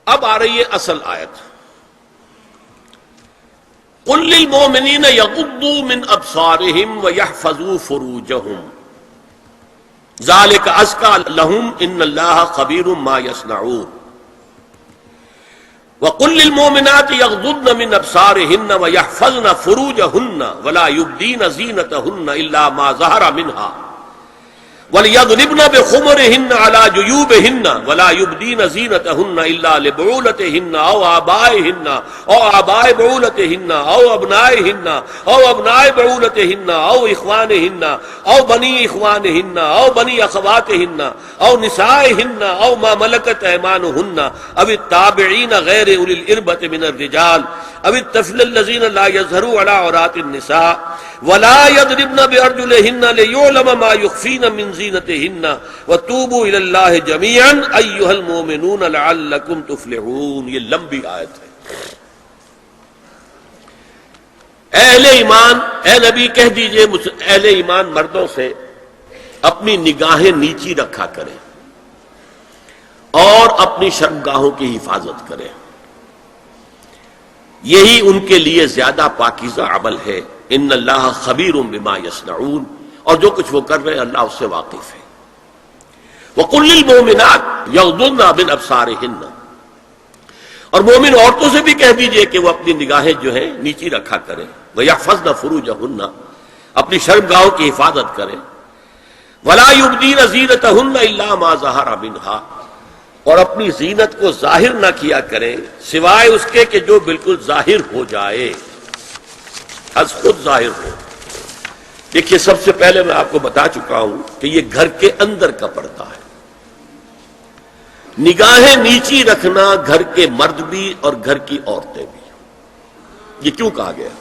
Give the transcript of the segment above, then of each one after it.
اب آ رہی ہے اصل آیت. قل للمؤمنین یغضوا من ابصارهم ویحفظوا فروجهم ذلک ازکی لهم ان اللہ خبیر ما یصنعون. وقل للمؤمنات یغضضن من ابصارهن ویحفظن فروجهن ولا یبدین زینتهن الا ما ظہر منها وَلْيَضْرِبْنَ بِخُمُرِهِنَّ عَلَى جُيُوبِهِنَّ وَلَا يُبْدِينَ زِينَتَهُنَّ إِلَّا لِبُعُولَتِهِنَّ أَوْ آبَائِهِنَّ أَوْ آبَاءِ بُعُولَتِهِنَّ أَوْ أَبْنَائِهِنَّ أَوْ أَبْنَاءِ بُعُولَتِهِنَّ أَوْ إِخْوَانِهِنَّ أَوْ بَنِي إِخْوَانِهِنَّ أَوْ بَنِي أَخَوَاتِهِنَّ أَوْ نِسَائِهِنَّ أَوْ مَا مَلَكَتْ أَيْمَانُهُنَّ أَوِ التَّابِعِينَ غَيْرِ أُولِي الْإِرْبَةِ مِنَ الرِّجَالِ أَوِ الطَّفْلِ الَّذِينَ لَا يَظْهَرُوا عَلَى عَوْرَاتِ النِّسَاءِ وَلَا يَضْرِبْنَ بِأَرْجُلِهِنَّ لِيُعْلَمَ مَا يُخْفِينَ مِنْ زِينَتِهِنَّ وَتُوبُوا إِلَى اللَّهِ جَمِيعًا أَيُّهَا الْمُؤْمِنُونَ لَعَلَّكُمْ تُفْلِحُونَ. یہ لمبی آیت ہے. اہل ایمان، اے نبی کہہ دیجئے اہل ایمان مردوں سے اپنی نگاہیں نیچی رکھا کریں اور اپنی شرمگاہوں کی حفاظت کریں. یہی ان کے لیے زیادہ پاکیزہ عمل ہے. ان اللہ خبیر بما یصنعون، اور جو کچھ وہ کر رہے ہیں اللہ اس سے واقف ہے. وَقُلْ لِلْمُؤْمِنَاتِ یغضضن مِنْ أَبْصَارِهِنَّ، اور مومن عورتوں سے بھی کہہ دیجئے کہ وہ اپنی نگاہیں جو ہیں نیچی رکھا کریں. وَيَحْفَظْنَ فُرُوجَهُنَّ، اپنی شرمگاہوں کی حفاظت کریں. وَلَا يُبْدِينَ زِينَتَهُنَّ إِلَّا مَا ظَهَرَ مِنْهَا، اور اپنی زینت کو ظاہر نہ کیا کریں سوائے اس کے کہ جو بالکل ظاہر ہو جائے، از خود ظاہر ہو. دیکھیے سب سے پہلے میں آپ کو بتا چکا ہوں کہ یہ گھر کے اندر کا پردہ ہے. نگاہیں نیچی رکھنا گھر کے مرد بھی اور گھر کی عورتیں بھی. یہ کیوں کہا گیا؟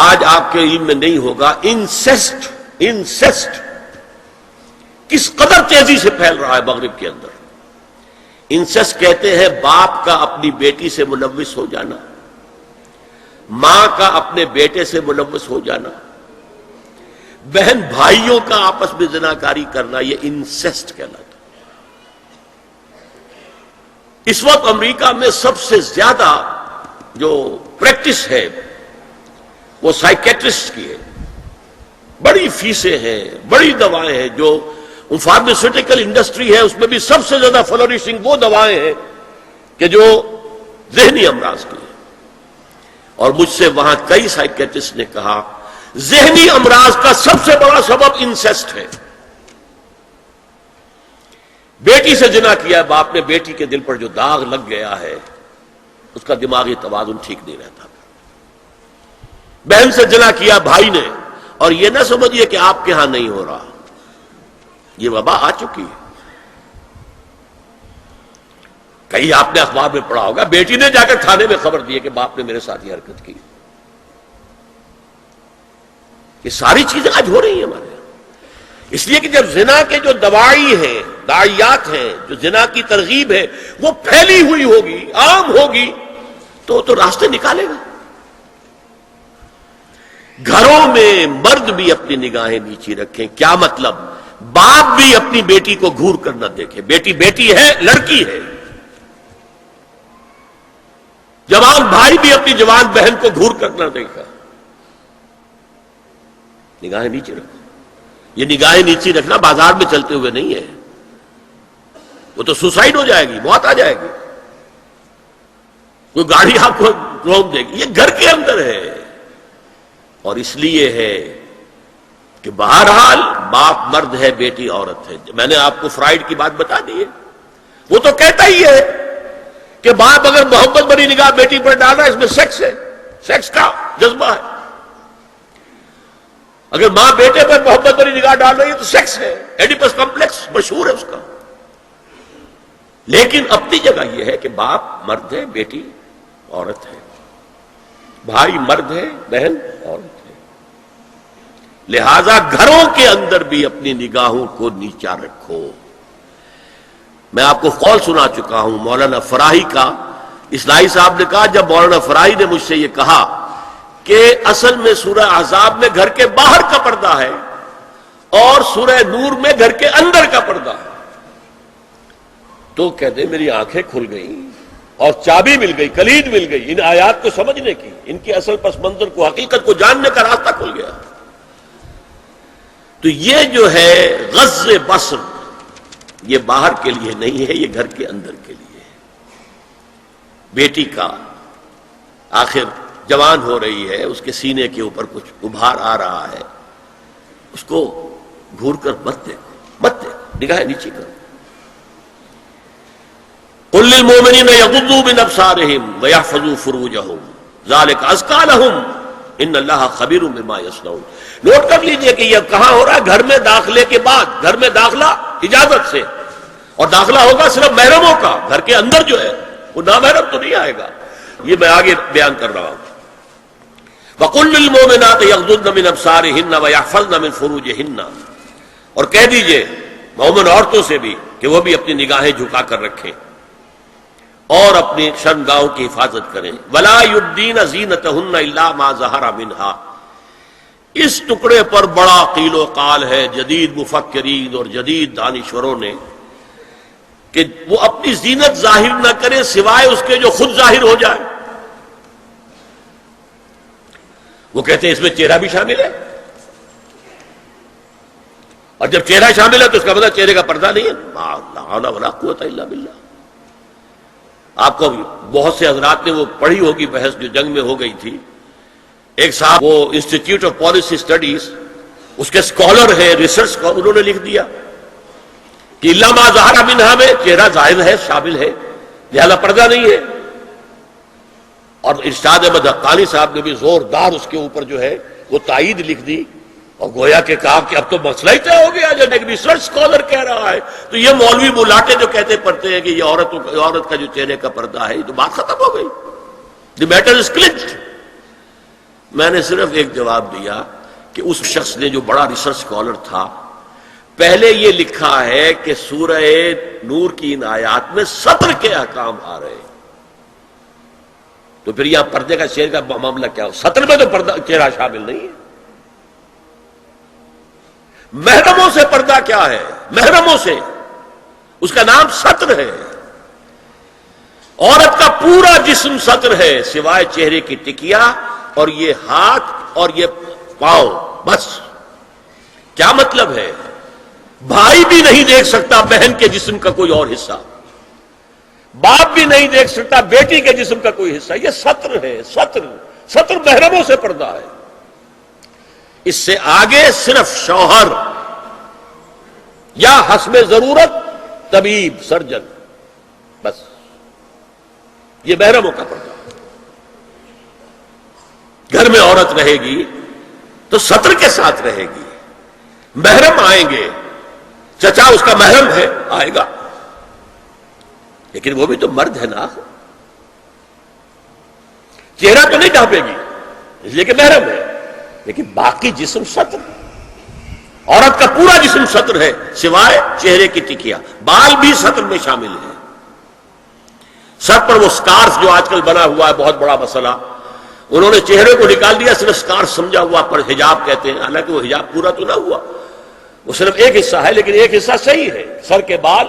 آج آپ کے علم میں نہیں ہوگا انسیسٹ کس قدر تیزی سے پھیل رہا ہے مغرب کے اندر. انسیسٹ کہتے ہیں باپ کا اپنی بیٹی سے ملوث ہو جانا، ماں کا اپنے بیٹے سے ملوث ہو جانا، بہن بھائیوں کا آپس میں زناکاری کرنا، یہ انسیسٹ کہلاتا. اس وقت امریکہ میں سب سے زیادہ جو پریکٹس ہے وہ سائیکیٹرسٹ کی ہے. بڑی فیسیں ہیں، بڑی دوائیں ہیں. جو فارماسیوٹیکل انڈسٹری ہے اس میں بھی سب سے زیادہ فلورشنگ وہ دوائیں ہیں کہ جو ذہنی امراض کی ہیں. اور مجھ سے وہاں کئی سائیکیٹرسٹ نے کہا ذہنی امراض کا سب سے بڑا سبب انسیسٹ ہے. بیٹی سے زنا کیا باپ نے، بیٹی کے دل پر جو داغ لگ گیا ہے اس کا دماغی توازن ٹھیک نہیں رہتا. بہن سے زنا کیا بھائی نے، اور یہ نہ سمجھیے کہ آپ کے ہاں نہیں ہو رہا، یہ وبا آ چکی ہے. کئی آپ نے اخبار میں پڑھا ہوگا بیٹی نے جا کر تھانے میں خبر دی کہ باپ نے میرے ساتھ یہ حرکت کی. یہ ساری چیزیں آج ہو رہی ہیں ہمارے یہاں. اس لیے کہ جب زنا کے جو دوائی ہیں، داعیات ہیں، جو زنا کی ترغیب ہے وہ پھیلی ہوئی ہوگی، عام ہوگی، تو راستے نکالے گا. گھروں میں مرد بھی اپنی نگاہیں نیچی رکھیں. کیا مطلب؟ باپ بھی اپنی بیٹی کو گھور کر نہ دیکھے. بیٹی بیٹی ہے، لڑکی ہے. جوان بھائی بھی اپنی جوان بہن کو گھور کر نہ دیکھا. نگاہیں نیچی رکھو. یہ نگاہیں نیچی رکھنا بازار میں چلتے ہوئے نہیں ہے. وہ تو سوسائڈ ہو جائے گی، موت آ جائے گی. کوئی گاڑی آپ کو روک دے گی. یہ گھر کے اندر ہے. اور اس لیے ہے کہ بہرحال باپ مرد ہے، بیٹی عورت ہے. میں نے آپ کو فرائیڈ کی بات بتا دی ہے. وہ تو کہتا ہی ہے کہ باپ اگر محبت بڑی نگاہ بیٹی پر ڈالا اس میں سیکس ہے، سیکس کا جذبہ ہے. اگر ماں بیٹے پر محبت بڑی نگاہ ڈال رہی ہے تو سیکس ہے. ایڈیپس کمپلیکس مشہور ہے اس کا. لیکن اپنی جگہ یہ ہے کہ باپ مرد ہے، بیٹی عورت ہے، بھائی مرد ہے، بہن عورت ہے. لہذا گھروں کے اندر بھی اپنی نگاہوں کو نیچا رکھو. میں آپ کو قول سنا چکا ہوں مولانا فراہی کا. اصلاحی صاحب نے کہا جب مولانا فراہی نے مجھ سے یہ کہا کہ اصل میں سورہ احزاب میں گھر کے باہر کا پردہ ہے اور سورہ نور میں گھر کے اندر کا پردہ ہے، تو کہتے میری آنکھیں کھل گئیں اور چابی مل گئی، کلید مل گئی ان آیات کو سمجھنے کی، ان کی اصل پس منظر کو، حقیقت کو جاننے کا راستہ کھل گیا۔ تو یہ جو ہے غض بصر، یہ باہر کے لیے نہیں ہے، یہ گھر کے اندر کے لیے ہے۔ بیٹی کا آخر جوان ہو رہی ہے، اس کے سینے کے اوپر کچھ ابھار آ رہا ہے، اس کو گھور کر مت دیکھو، نگاہیں نیچی کرو۔ قل للمؤمنین یغضوا من ابصارہم ویحفظوا فروجہم ذلک ازکی لہم ان اللہ خبیر بما یصنعون۔ نوٹ کر لیجئے کہ یہ کہاں ہو رہا ہے؟ گھر میں داخلے کے بعد۔ گھر میں داخلہ اجازت سے، اور داخلہ ہوگا صرف محرموں کا، گھر کے اندر جو ہے وہ نامحرم تو نہیں آئے گا۔ یہ میں آگے بیان کر رہا ہوں۔ وَقُلْ لِلْمُؤْمِنَاتِ يَغْضُضْنَ مِنْ أَبْصَارِهِنَّ وَيَحْفَظْنَ مِنْ فُرُوجِهِنَّ، اور کہہ دیجئے مومن عورتوں سے بھی کہ وہ بھی اپنی نگاہیں جھکا کر رکھیں اور اپنی شرمگاہوں کی حفاظت کریں۔ وَلَا يُبْدِينَ زِينَتَهُنَّ إِلَّا مَا ظَهَرَ مِنْهَا۔ اس ٹکڑے پر بڑا قیل و قال ہے جدید مفکرین اور جدید دانشوروں نے کہ وہ اپنی زینت ظاہر نہ کرے سوائے اس کے جو خود ظاہر ہو جائے۔ وہ کہتے ہیں اس میں چہرہ بھی شامل ہے، اور جب چہرہ شامل ہے تو اس کا مطلب چہرے کا پردہ نہیں ہے۔ لا حول ولا قوت الا باللہ۔ آپ کو بہت سے حضرات نے وہ پڑھی ہوگی بحث جو جنگ میں ہو گئی تھی۔ ایک صاحب وہ انسٹیٹیوٹ آف پالیسی اسٹڈیز، اس کے اسکالر ہیں، ریسرچ کا، انہوں نے لکھ دیا کہ الا ما ظہر منہا میں چہرہ ظاہر ہے، شامل ہے، لہذا پردہ نہیں ہے۔ اور ارشاد احمد حقانی صاحب نے بھی زوردار اس کے اوپر جو ہے وہ تائید لکھ دی، اور گویا کہ کہا کہ اب تو مسئلہ ہی طے ہو گیا، جب ایک ریسرچ اسکالر کہہ رہا ہے تو یہ مولوی ملاٹے جو کہتے پڑھتے ہیں کہ یہ عورت کا جو چہرے کا پردہ ہے، یہ تو بات ختم ہو گئی۔ The matter is clinched. میں نے صرف ایک جواب دیا کہ اس شخص نے جو بڑا ریسرچ اسکالر تھا، پہلے یہ لکھا ہے کہ سورہ نور کی ان آیات میں سطر کے احکام آ رہے ہیں، تو پھر یہاں پردے کا چہرے کا معاملہ کیا ہو؟ سطر میں تو پردہ چہرہ شامل نہیں ہے۔ محرموں سے پردہ کیا ہے؟ محرموں سے، اس کا نام سطر ہے۔ عورت کا پورا جسم سطر ہے سوائے چہرے کی ٹکیا اور یہ ہاتھ اور یہ پاؤں، بس۔ کیا مطلب ہے؟ بھائی بھی نہیں دیکھ سکتا بہن کے جسم کا کوئی اور حصہ، باپ بھی نہیں دیکھ سکتا بیٹی کے جسم کا کوئی حصہ۔ یہ سطر ہے، سطر محرموں سے پردہ ہے۔ اس سے آگے صرف شوہر یا حسب ضرورت طبیب، سرجن، بس، یہ محرموں کا پردہ۔ گھر میں عورت رہے گی تو سطر کے ساتھ رہے گی، محرم آئیں گے، چچا اس کا محرم ہے، آئے گا، لیکن وہ بھی تو مرد ہے نا، چہرہ تو نہیں ڈھانپے گی اس لیے کہ محرم ہے، لیکن باقی جسم سطر۔ عورت کا پورا جسم سطر ہے سوائے چہرے کی ٹکیا، بال بھی سطر میں شامل ہے۔ سر پر وہ سکارف جو آج کل بنا ہوا ہے، بہت بڑا مسئلہ، انہوں نے چہرے کو نکال دیا، صرف سکارف سمجھا ہوا، پر حجاب کہتے ہیں، حالانکہ وہ حجاب پورا تو نہ ہوا، وہ صرف ایک حصہ ہے، لیکن ایک حصہ صحیح ہے، سر کے بال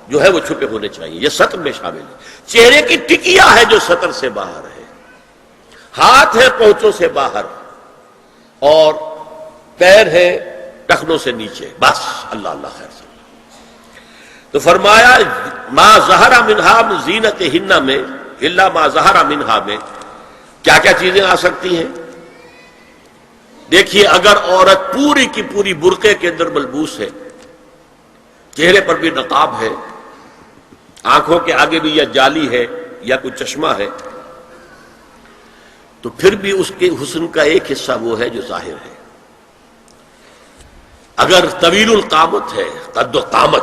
جو ہے وہ چھپے ہونے چاہیے، یہ سطر میں شامل ہے۔ چہرے کی ٹکیا ہے جو سطر سے باہر ہے، ہاتھ ہے پونچوں سے باہر، اور پیر ہے ٹخنوں سے نیچے، بس۔ اللہ اللہ خیر سے۔ تو فرمایا ما ظہر منہا من زینتہن میں الا ما ظہر منہا میں کیا کیا چیزیں آ سکتی ہیں؟ دیکھیے، اگر عورت پوری کی پوری برقعے کے اندر ملبوس ہے، چہرے پر بھی نقاب ہے، آنکھوں کے آگے بھی یا جالی ہے یا کوئی چشمہ ہے، تو پھر بھی اس کے حسن کا ایک حصہ وہ ہے جو ظاہر ہے۔ اگر طویل القامت ہے، قد و قامت